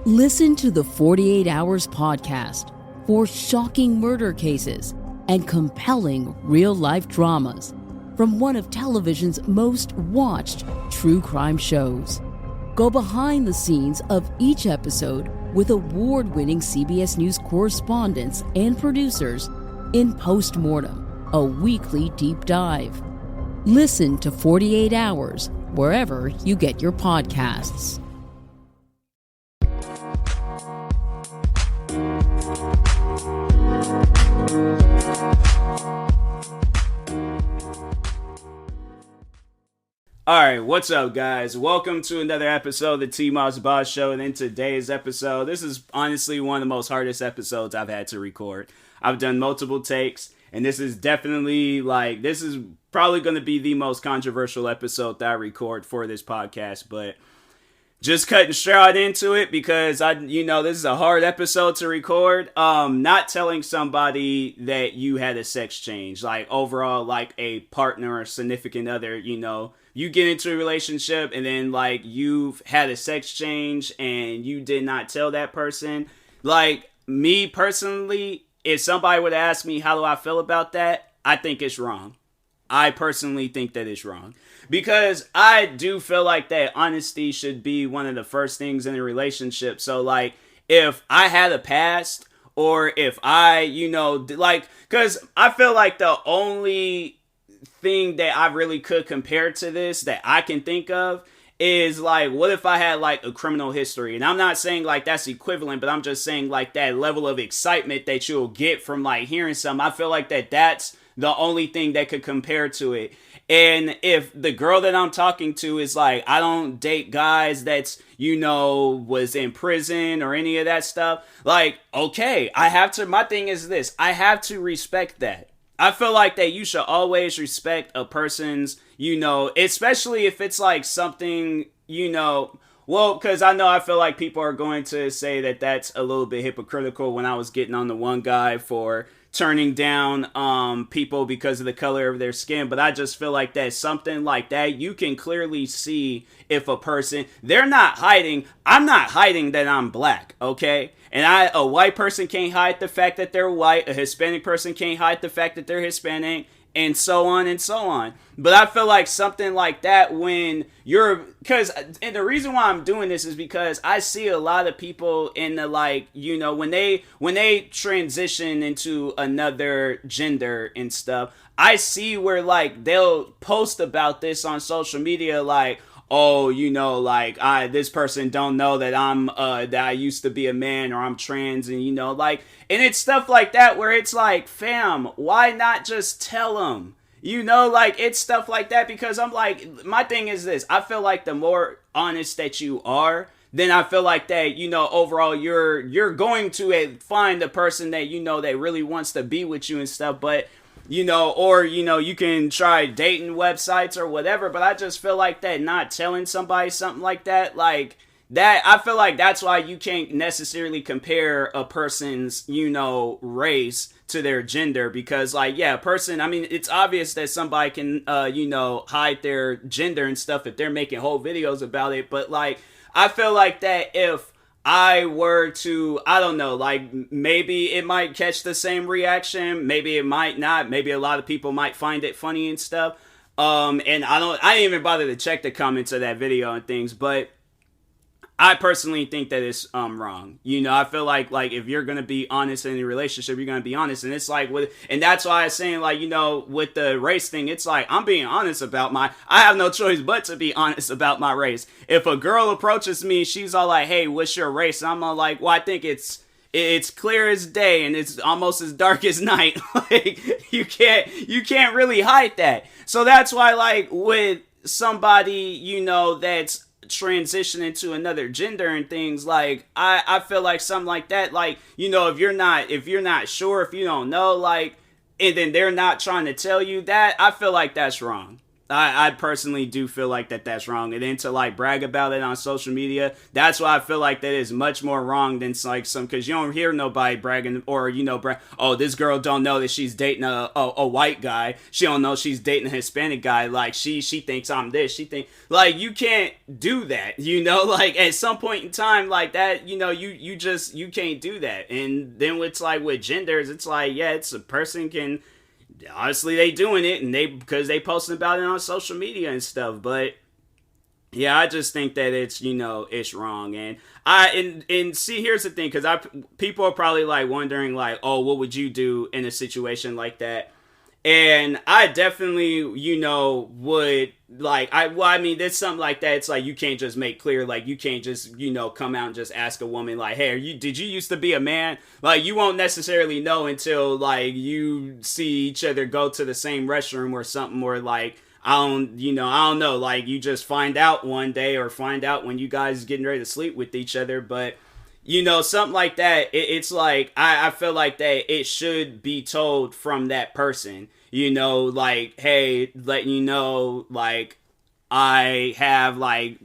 Listen to the 48 Hours podcast for shocking murder cases and compelling real-life dramas from one of television's most watched true crime shows. Go behind the scenes of each episode with award-winning CBS News correspondents and producers in Postmortem, a weekly deep dive. Listen to 48 Hours wherever you get your podcasts. Alright, what's up guys? Welcome to another episode of the TMossBoss show, and in today's episode, this is honestly one of the most hardest episodes I've had to record. I've done multiple takes, and this is definitely, this is probably going to be the most controversial episode that I record for this podcast, but just cutting straight into it because this is a hard episode to record. Not telling somebody that you had a sex change, overall, a partner or significant other, you get into a relationship and then you've had a sex change and you did not tell that person. Me personally, if somebody would ask me how do I feel about that, I think it's wrong. I personally think that it's wrong. Because I do feel like that honesty should be one of the first things in a relationship. So, if I had a past, or if I, because I feel like the only thing that I really could compare to this that I can think of is, what if I had, a criminal history? And I'm not saying, that's equivalent, but I'm just saying, that level of excitement that you'll get from, hearing something. I feel like that's the only thing that could compare to it. And if the girl that I'm talking to is I don't date guys that's, was in prison or any of that stuff. Okay, my thing is this. I have to respect that. I feel like that you should always respect a person's, especially if it's something, because I feel like people are going to say that that's a little bit hypocritical when I was getting on the one guy for turning down people because of the color of their skin, but I just feel like that something like that, you can clearly see if a person, they're not hiding. I'm not hiding that I'm black, okay? And a white person can't hide the fact that they're white, a Hispanic person can't hide the fact that they're Hispanic, and so on and so on. But I feel like something like that when and the reason why I'm doing this is because I see a lot of people in the when they transition into another gender and stuff, I see where they'll post about this on social media this person don't know that I'm that I used to be a man, or I'm trans, and and it's stuff like that where it's fam, why not just tell them? It's stuff like that because I'm my thing is this. I feel like the more honest that you are, then I feel like that, overall you're going to find a person that that really wants to be with you and stuff, but you can try dating websites or whatever, but I just feel like that not telling somebody something like that, that, I feel like that's why you can't necessarily compare a person's, race to their gender, because a person, it's obvious that somebody can, hide their gender and stuff if they're making whole videos about it, but I feel like that if I were to, I don't know, maybe it might catch the same reaction, maybe it might not, maybe a lot of people might find it funny and stuff, and I didn't even bother to check the comments of that video and things, but I personally think that it's wrong. I feel like if you're gonna be honest in a relationship, you're gonna be honest, and it's and that's why I'm saying with the race thing, it's I'm being honest about I have no choice but to be honest about my race. If a girl approaches me, she's all hey, what's your race? And I'm all well, I think it's clear as day and it's almost as dark as night. You can't really hide that. So that's why with somebody that's transitioning to another gender and things, I feel like something like that, if you're not sure, if you don't know, and then they're not trying to tell you that, I feel like that's wrong. I personally do feel like that's wrong. And then to like brag about it on social media, that's why I feel like that is much more wrong than like because you don't hear nobody bragging or, oh, this girl don't know that she's dating a white guy. She don't know she's dating a Hispanic guy. Like she thinks I'm this. She think like you can't do that, like at some point in time like that, you can't do that. And then it's like with genders, it's like, yeah, it's a person can, honestly, they doing it and because they posting about it on social media and stuff. But yeah, I just think that it's, it's wrong. And see, here's the thing, because people are probably like wondering like, oh, what would you do in a situation like that? And I definitely, would like, I mean, there's something like that. It's like, you can't just make clear, like, you can't just, come out and just ask a woman like, hey, did you used to be a man? Like, you won't necessarily know until like you see each other go to the same restroom or something, or like, I don't know, like you just find out one day or find out when you guys getting ready to sleep with each other. But something like that, it's like, I feel like that it should be told from that person, like, hey, let you know, like, I have, like,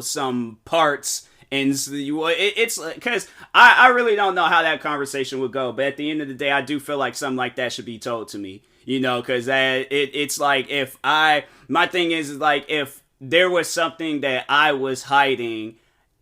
some parts, and it's because I really don't know how that conversation would go, but at the end of the day, I do feel like something like that should be told to me, because it's like, my thing is, like, if there was something that I was hiding,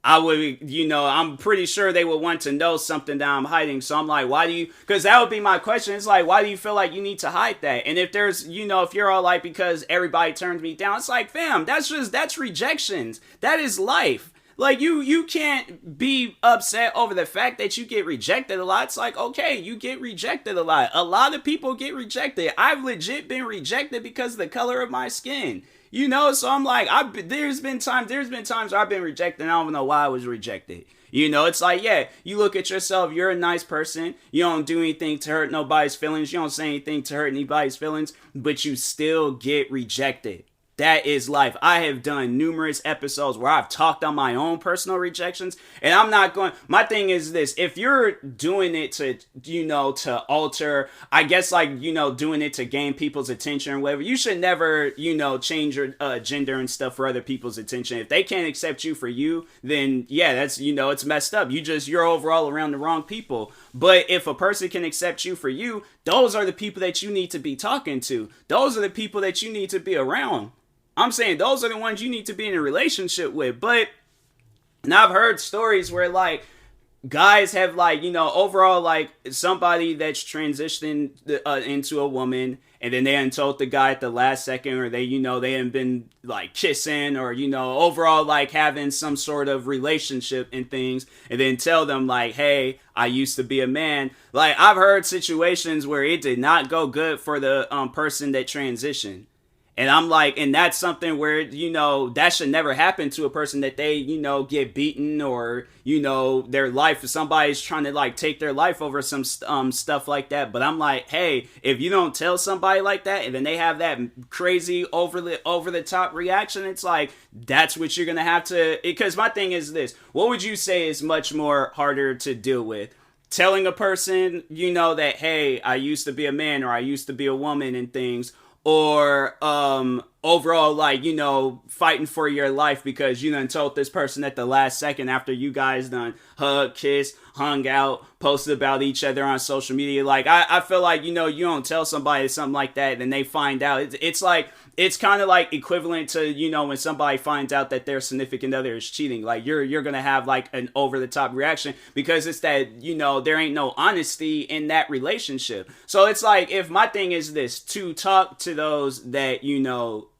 I would, I'm pretty sure they would want to know something that I'm hiding. So I'm like, why do you, because that would be my question. It's like, why do you feel like you need to hide that? And if there's, if you're all like, because everybody turns me down, it's like, fam, that's rejections. That is life. Like, you can't be upset over the fact that you get rejected a lot. It's like, okay, you get rejected a lot. A lot of people get rejected. I've legit been rejected because of the color of my skin. So I'm like, there's been times where I've been rejected and I don't know why I was rejected. It's like, yeah, you look at yourself, you're a nice person, you don't do anything to hurt nobody's feelings, you don't say anything to hurt anybody's feelings, but you still get rejected. That is life. I have done numerous episodes where I've talked on my own personal rejections, and I'm not going, my thing is this, if you're doing it to, to alter, I guess, like, doing it to gain people's attention or whatever, you should never, change your gender and stuff for other people's attention. If they can't accept you for you, then yeah, that's, it's messed up. You're overall around the wrong people. But if a person can accept you for you, those are the people that you need to be talking to. Those are the people that you need to be around. I'm saying those are the ones you need to be in a relationship with. But now I've heard stories where like guys have like, overall like somebody that's transitioned into a woman, and then they hadn't told the guy at the last second, or they, they hadn't been like kissing or, overall like having some sort of relationship and things, and then tell them like, hey, I used to be a man. Like, I've heard situations where it did not go good for the person that transitioned. And I'm like, and that's something where, that should never happen to a person, that they, get beaten or, their life, if somebody's trying to like take their life over some stuff like that. But I'm like, hey, if you don't tell somebody like that and then they have that crazy over the top reaction, it's like, that's what you're going to have to, because my thing is this, what would you say is much more harder to deal with? Telling a person, that, hey, I used to be a man or I used to be a woman and things, or overall, like, fighting for your life because you done told this person at the last second after you guys done hug, kiss, hung out, posted about each other on social media. Like, I feel like, you don't tell somebody something like that, then they find out. It's like, it's kind of like equivalent to, when somebody finds out that their significant other is cheating. Like, you're going to have like an over the top reaction because it's that, there ain't no honesty in that relationship. So it's like, if my thing is this, to talk to those that,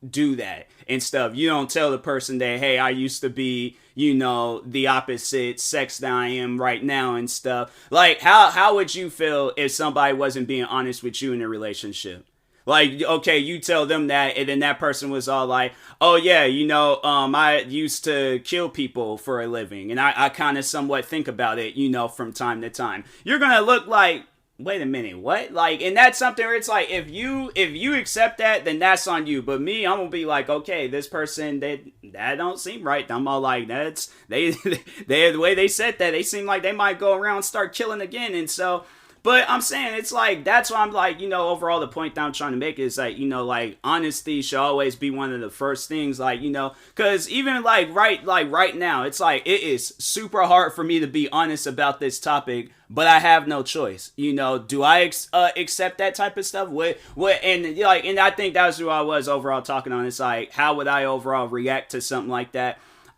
do that and stuff. You don't tell the person that, hey, I used to be, the opposite sex that I am right now and stuff. Like, how would you feel if somebody wasn't being honest with you in a relationship? Like, okay, you tell them that, and then that person was all like, oh yeah, I used to kill people for a living, and I kind of somewhat think about it, from time to time. You're gonna look like, wait a minute, what? Like, and that's something where it's like, if you accept that, then that's on you. But me, I'm gonna be like, okay, this person, that don't seem right. I'm all like, they the way they said that, they seem like they might go around and start killing again. And so But I'm saying it's like, that's why I'm like, overall the point that I'm trying to make is like, like honesty should always be one of the first things, like, because even like right now, it's like it is super hard for me to be honest about this topic, but I have no choice. Do I accept that type of stuff? And I think that's who I was overall talking on. It's like, how would I overall react to something like that?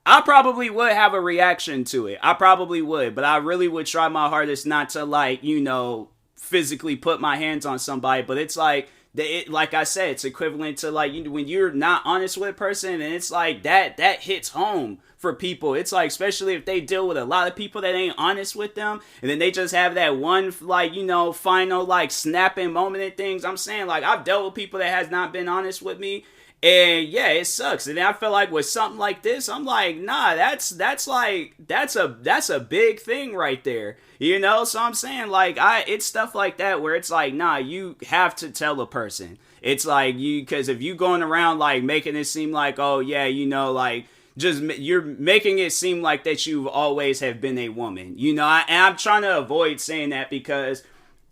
I probably would have a reaction to it. I probably would, but I really would try my hardest not to, like, physically put my hands on somebody. But it's like, like I said, it's equivalent to, like, when you're not honest with a person, and it's like that hits home for people. It's like, especially if they deal with a lot of people that ain't honest with them, and then they just have that one, like, final, like, snapping moment and things. I'm saying, like, I've dealt with people that has not been honest with me. And yeah, it sucks. And I feel like with something like this, I'm like, nah, that's a big thing right there. So I'm saying, like, it's stuff like that where it's like, nah, you have to tell a person. It's like, because if you going around like making it seem like, oh yeah, like, just you're making it seem like that you've always have been a woman. And I'm trying to avoid saying that, because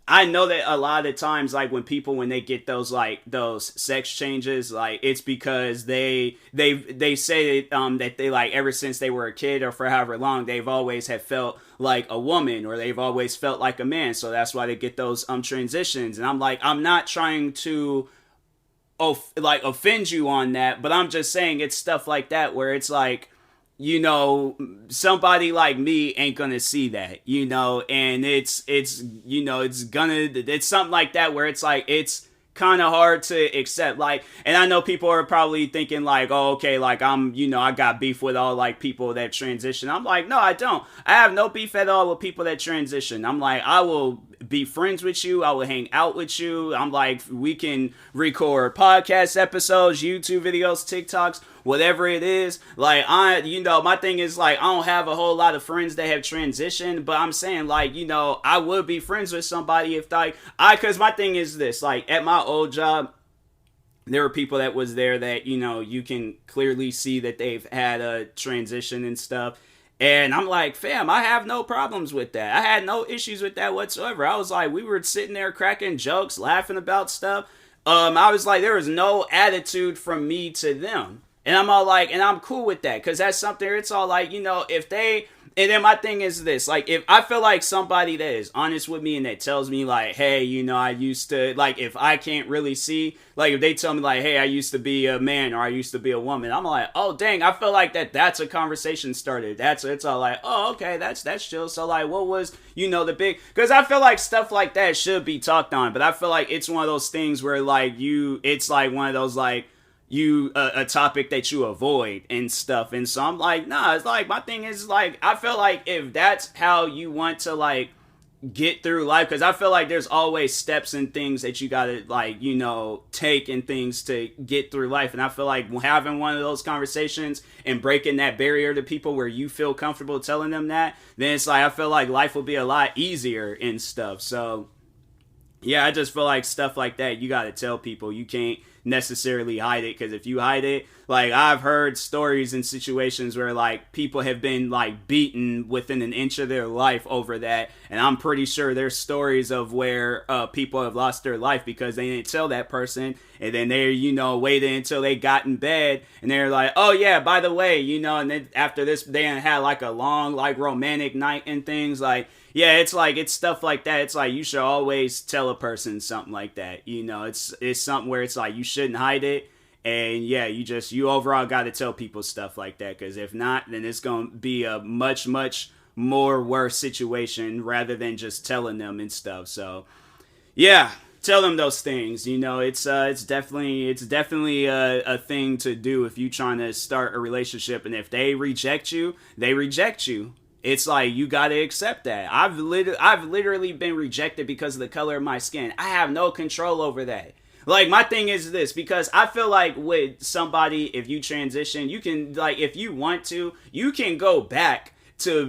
I know that a lot of times, like, when they get those sex changes, like, it's because they say that they, like, ever since they were a kid or for however long, they've always have felt like a woman, or they've always felt like a man. So that's why they get those transitions. And I'm like, I'm not trying to offend you on that, but I'm just saying it's stuff like that where it's like, somebody like me ain't gonna see that, and it's something like that where it's like, it's kind of hard to accept, like, and I know people are probably thinking like, oh, okay, like, I'm, I got beef with all, like, people that transition. I'm like, no, I don't. I have no beef at all with people that transition. I'm like, I will be friends with you. I will hang out with you. I'm like, we can record podcast episodes, YouTube videos, TikToks, whatever it is. Like, my thing is, like, I don't have a whole lot of friends that have transitioned, but I'm saying, like, I would be friends with somebody if, like, because my thing is this, like, at my old job, there were people that was there that, you can clearly see that they've had a transition and stuff. And I'm like, fam, I have no problems with that. I had no issues with that whatsoever. I was like, we were sitting there cracking jokes, laughing about stuff. I was like, there was no attitude from me to them. And I'm all like, and I'm cool with that, because that's something, it's all like, if they, and then my thing is this, like, if I feel like somebody that is honest with me and that tells me, like, hey, I used to, like, if I can't really see, like, if they tell me, like, hey, I used to be a man or I used to be a woman, I'm like, oh, dang, I feel like that's a conversation started. It's all like, oh, okay, that's chill. So, like, what was, the big, because I feel like stuff like that should be talked on, but I feel like it's one of those things where, like, it's like one of those, like, a topic that you avoid and stuff. And so I'm like, nah, it's like, my thing is, like, I feel like if that's how you want to, like, get through life, because I feel like there's always steps and things that you gotta, like, take and things to get through life. And I feel like having one of those conversations and breaking that barrier to people where you feel comfortable telling them that, then it's like, I feel like life will be a lot easier and stuff. So yeah, I just feel like stuff like that, you gotta tell people. You can't necessarily hide it, because if you hide it, like, I've heard stories and situations where, like, people have been, like, beaten within an inch of their life over that, and I'm pretty sure there's stories of where people have lost their life because they didn't tell that person, and then they waited until they got in bed, and they're like, oh yeah, by the way, and then after this they had like a long, like, romantic night and things. Like, yeah, it's like, it's stuff like that. It's like, you should always tell a person something like that. It's something where it's like, you shouldn't hide it. And yeah, you overall got to tell people stuff like that, because if not, then it's going to be a much, much more worse situation rather than just telling them and stuff. So yeah, tell them those things. It's definitely a thing to do if you trying to start a relationship. And if they reject you, they reject you. It's like, you gotta accept that. I've literally been rejected because of the color of my skin. I have no control over that. Like, my thing is this, because I feel like with somebody, if you transition, you can, like, if you want to, you can go back to,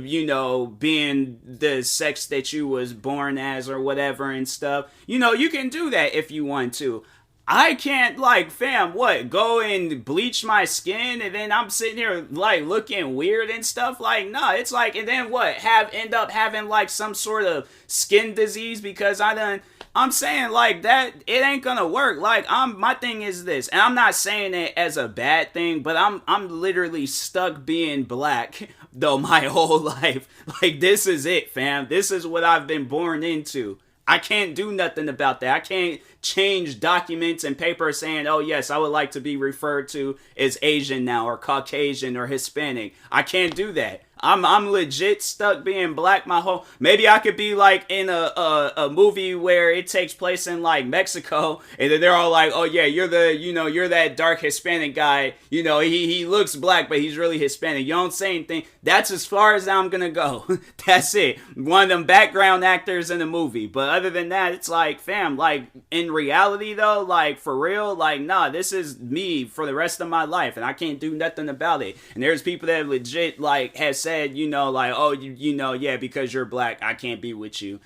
being the sex that you was born as or whatever and stuff. You can do that if you want to. I can't, like, fam, what, go and bleach my skin and then I'm sitting here, like, looking weird and stuff? Like, no, it's like, and then what, end up having, like, some sort of skin disease because I'm saying, like, that, it ain't gonna work. Like, my thing is this, and I'm not saying it as a bad thing, but I'm literally stuck being black, though, my whole life. Like, this is it, fam. This is what I've been born into. I can't do nothing about that. I can't change documents and paper saying, oh yes, I would like to be referred to as Asian now or Caucasian or Hispanic. I can't do that. I'm legit stuck being black my whole. Maybe I could be like in a movie where it takes place in like Mexico, and then they're all like, oh yeah, you're that dark Hispanic guy. You know, he looks black, but he's really Hispanic. You don't say anything. That's as far as I'm gonna go. That's it. One of them background actors in the movie. But other than that, it's like, fam, like in reality though, like for real, like nah, this is me for the rest of my life, and I can't do nothing about it. And there's people that legit like has said, you know, like, oh, you know, yeah, because you're black, I can't be with you.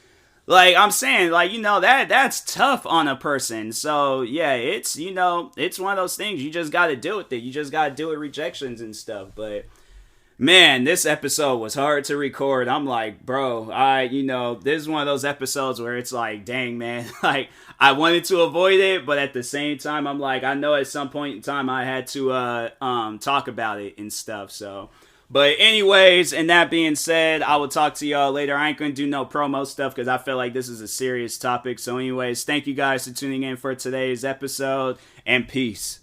Like, I'm saying, like, you know, that's tough on a person. So, yeah, it's, you know, it's one of those things. You just got to deal with it. You just got to deal with rejections and stuff. But, man, this episode was hard to record. I'm like, bro, this is one of those episodes where it's like, dang, man, like, I wanted to avoid it, but at the same time, I'm like, I know at some point in time I had to talk about it and stuff, so... But anyways, and that being said, I will talk to y'all later. I ain't going to do no promo stuff because I feel like this is a serious topic. So anyways, thank you guys for tuning in for today's episode, and peace.